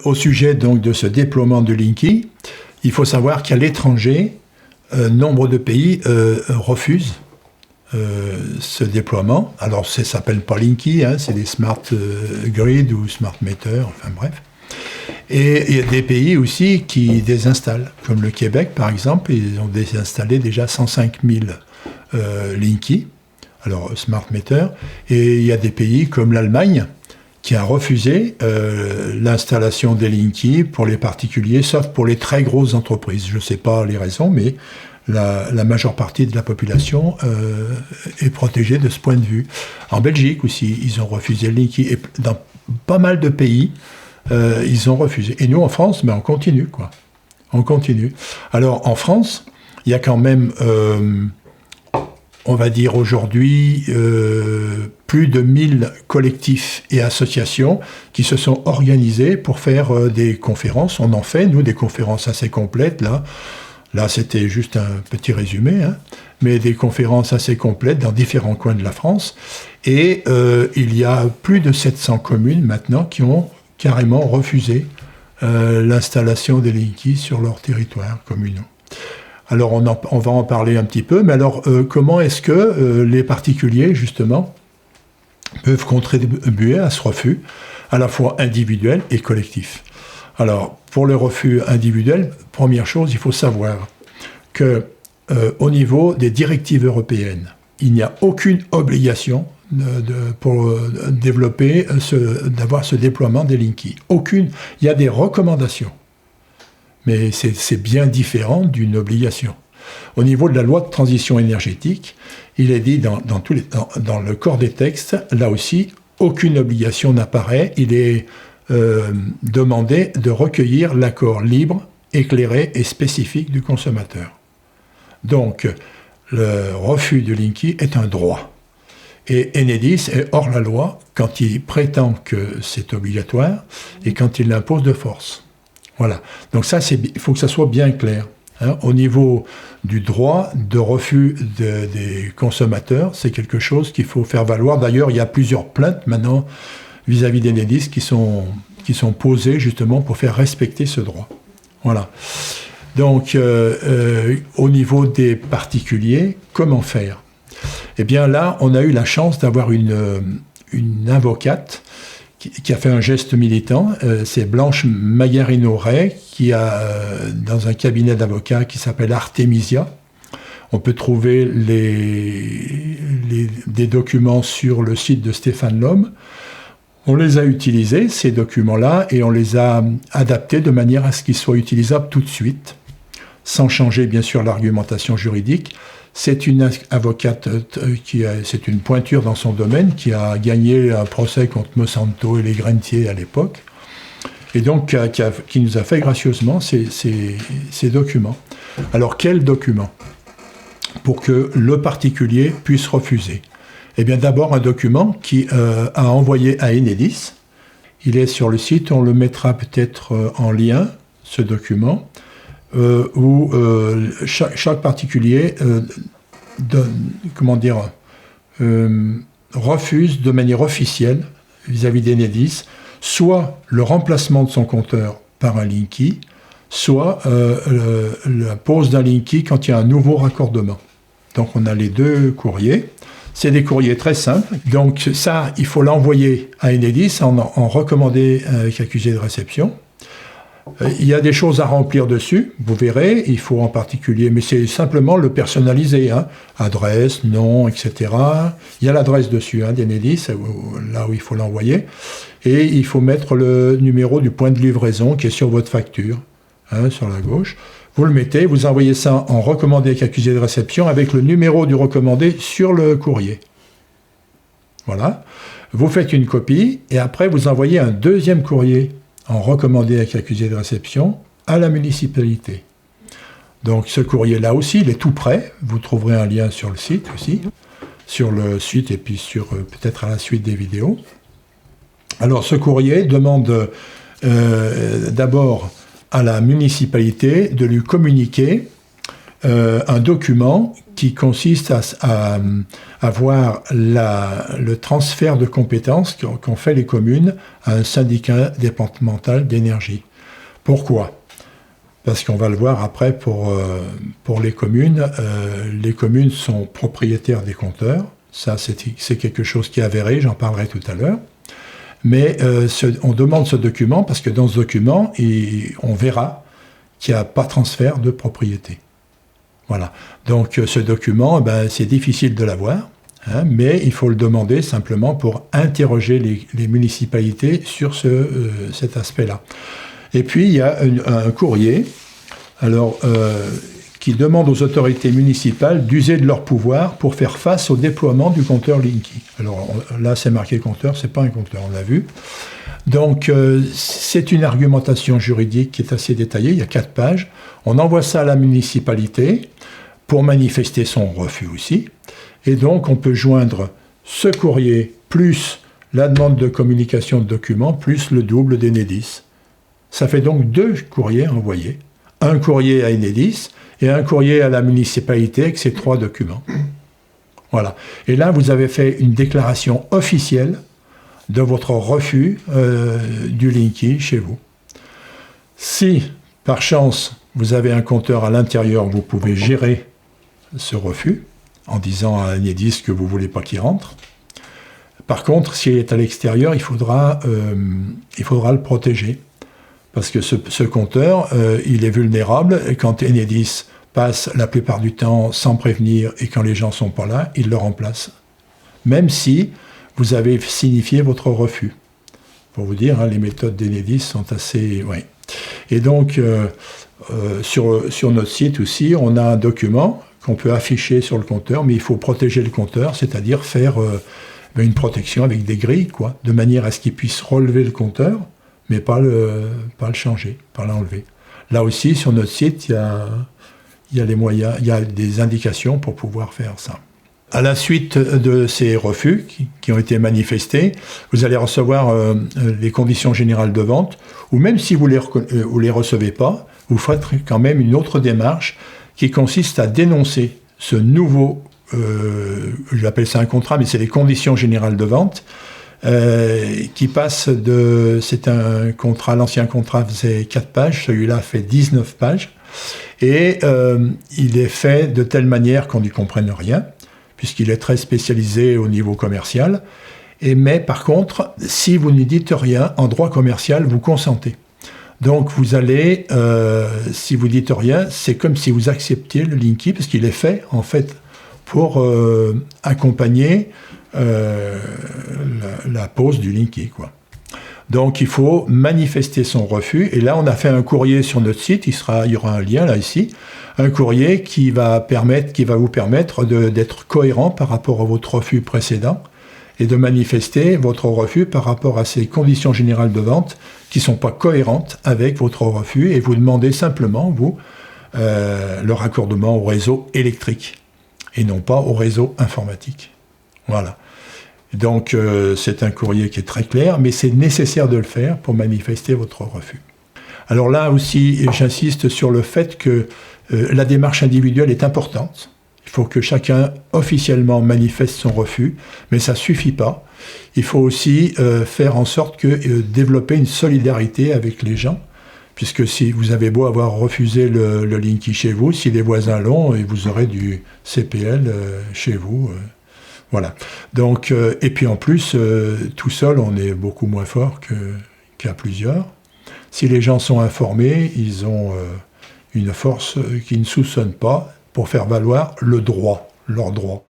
Au sujet donc de ce déploiement de Linky, il faut savoir qu'à l'étranger, nombre de pays refusent ce déploiement. Alors ça s'appelle pas Linky, hein, c'est des Smart Grid ou Smart Meter, enfin bref. Et il y a des pays aussi qui désinstallent, comme le Québec par exemple, ils ont désinstallé déjà 105 000 Linky, alors Smart Meter, et il y a des pays comme l'Allemagne qui a refusé l'installation des Linky pour les particuliers, sauf pour les très grosses entreprises. Je ne sais pas les raisons, mais la majeure partie de la population est protégée de ce point de vue. En Belgique aussi, ils ont refusé le Linky. Et dans pas mal de pays, ils ont refusé. Et nous, en France, on continue, quoi. On continue. Alors, en France, il y a quand même, on va dire aujourd'hui, plus de 1000 collectifs et associations qui se sont organisés pour faire des conférences. On en fait, nous, des conférences assez complètes, là. Là, c'était juste un petit résumé, hein, mais des conférences assez complètes dans différents coins de la France. Et il y a plus de 700 communes maintenant qui ont carrément refusé l'installation des Linky sur leur territoire communaux. Alors, on va en parler un petit peu, mais alors, comment est-ce que les particuliers, justement, peuvent contribuer à ce refus, à la fois individuel et collectif? Alors, pour le refus individuel, première chose, il faut savoir que au niveau des directives européennes, il n'y a aucune obligation pour développer, d'avoir ce déploiement des Linky. Aucune. Il y a des recommandations, mais c'est bien différent d'une obligation. Au niveau de la loi de transition énergétique, il est dit dans le corps des textes, là aussi, aucune obligation n'apparaît. Il est demandé de recueillir l'accord libre, éclairé et spécifique du consommateur. Donc, le refus de Linky est un droit. Et Enedis est hors la loi quand il prétend que c'est obligatoire et quand il l'impose de force. Voilà. Donc ça, il faut que ça soit bien clair. Hein. Au niveau du droit de refus des consommateurs, c'est quelque chose qu'il faut faire valoir. D'ailleurs, il y a plusieurs plaintes maintenant vis-à-vis d'Enedis qui sont posées justement pour faire respecter ce droit. Voilà. Donc, au niveau des particuliers, comment faire? Eh bien là, on a eu la chance d'avoir une avocate qui a fait un geste militant. C'est Blanche Magarino-Ray, qui a dans un cabinet d'avocats qui s'appelle Artemisia. On peut trouver des documents sur le site de Stéphane Lhomme. On les a utilisés, ces documents-là, et on les a adaptés de manière à ce qu'ils soient utilisables tout de suite, sans changer bien sûr l'argumentation juridique. C'est une avocate c'est une pointure dans son domaine qui a gagné un procès contre Monsanto et les grainetiers à l'époque, et donc qui nous a fait gracieusement ces documents. Alors quels documents pour que le particulier puisse refuser? Eh bien d'abord un document qui a envoyé à Enedis. Il est sur le site, on le mettra peut-être en lien, ce document, où chaque particulier refuse de manière officielle vis-à-vis d'Enedis soit le remplacement de son compteur par un Linky, soit la pose d'un Linky quand il y a un nouveau raccordement. Donc on a les deux courriers. C'est des courriers très simples. Donc ça, il faut l'envoyer à Enedis en recommandé avec accusé de réception. Il y a des choses à remplir dessus, vous verrez, il faut en particulier, mais c'est simplement le personnaliser, hein, adresse, nom, etc. Il y a l'adresse dessus, hein, d'Enedis, là où il faut l'envoyer, et il faut mettre le numéro du point de livraison qui est sur votre facture, hein, sur la gauche. Vous le mettez, vous envoyez ça en recommandé avec accusé de réception avec le numéro du recommandé sur le courrier. Voilà. Vous faites une copie, et après vous envoyez un deuxième courrier en recommandé avec accusé de réception à la municipalité. Donc ce courrier-là aussi, il est tout prêt. Vous trouverez un lien sur le site aussi, sur le site et puis sur peut-être à la suite des vidéos. Alors ce courrier demande d'abord à la municipalité de lui communiquer un document qui consiste à voir le transfert de compétences qu'ont fait les communes à un syndicat départemental d'énergie. Pourquoi ? Parce qu'on va le voir après pour les communes sont propriétaires des compteurs. Ça, c'est quelque chose qui est avéré, j'en parlerai tout à l'heure. Mais on demande ce document parce que dans ce document, on verra qu'il n'y a pas transfert de propriété. Voilà. Donc ce document, c'est difficile de l'avoir, hein, mais il faut le demander simplement pour interroger les municipalités sur cet aspect-là. Et puis il y a un courrier qui demande aux autorités municipales d'user de leur pouvoir pour faire face au déploiement du compteur Linky. Alors là, c'est marqué compteur, c'est pas un compteur, on l'a vu. Donc c'est une argumentation juridique qui est assez détaillée, il y a 4 pages. On envoie ça à la municipalité pour manifester son refus aussi. Et donc on peut joindre ce courrier plus la demande de communication de documents plus le double d'Enedis. Ça fait donc 2 courriers envoyés. Un courrier à Enedis et un courrier à la municipalité avec ces 3 documents. Voilà. Et là, vous avez fait une déclaration officielle de votre refus du Linky chez vous. Si, par chance, vous avez un compteur à l'intérieur, vous pouvez gérer ce refus en disant à Enedis que vous ne voulez pas qu'il rentre. Par contre, s'il est à l'extérieur, il faudra le protéger. Parce que ce compteur, il est vulnérable, et quand Enedis passe la plupart du temps sans prévenir, et quand les gens ne sont pas là, il le remplace. Même si vous avez signifié votre refus. Pour vous dire, les méthodes d'Enedis sont assez... Ouais. Et donc, sur notre site aussi, on a un document qu'on peut afficher sur le compteur, mais il faut protéger le compteur, c'est-à-dire faire une protection avec des grilles, quoi, de manière à ce qu'il puisse relever le compteur, mais pas le changer, pas l'enlever. Là aussi, sur notre site, il y a les moyens, il y a des indications pour pouvoir faire ça. À la suite de ces refus qui ont été manifestés, vous allez recevoir les conditions générales de vente, ou même si vous les recevez pas, vous faites quand même une autre démarche qui consiste à dénoncer ce nouveau, j'appelle ça un contrat, mais c'est les conditions générales de vente, qui passe c'est un contrat, l'ancien contrat faisait 4 pages, celui-là fait 19 pages, et il est fait de telle manière qu'on n'y comprenne rien, puisqu'il est très spécialisé au niveau commercial, mais par contre, si vous n'y dites rien, en droit commercial, vous consentez. Donc vous allez, si vous dites rien, c'est comme si vous acceptiez le Linky, parce qu'il est fait, en fait, pour accompagner la pose du Linky, quoi. Donc il faut manifester son refus, et là on a fait un courrier sur notre site, il y aura un lien là ici, un courrier qui va vous permettre d'être cohérent par rapport à votre refus précédent et de manifester votre refus par rapport à ces conditions générales de vente qui ne sont pas cohérentes avec votre refus, et vous demandez simplement, le raccordement au réseau électrique et non pas au réseau informatique. Voilà. Donc c'est un courrier qui est très clair, mais c'est nécessaire de le faire pour manifester votre refus. Alors là aussi, j'insiste sur le fait que la démarche individuelle est importante. Il faut que chacun officiellement manifeste son refus, mais ça ne suffit pas. Il faut aussi faire en sorte que développer une solidarité avec les gens, puisque si vous avez beau avoir refusé le Linky chez vous, si les voisins l'ont, vous aurez du CPL chez vous. Voilà. Donc, et puis en plus, tout seul, on est beaucoup moins fort qu'à plusieurs. Si les gens sont informés, ils ont une force qui ne soupçonne pas pour faire valoir leur droit.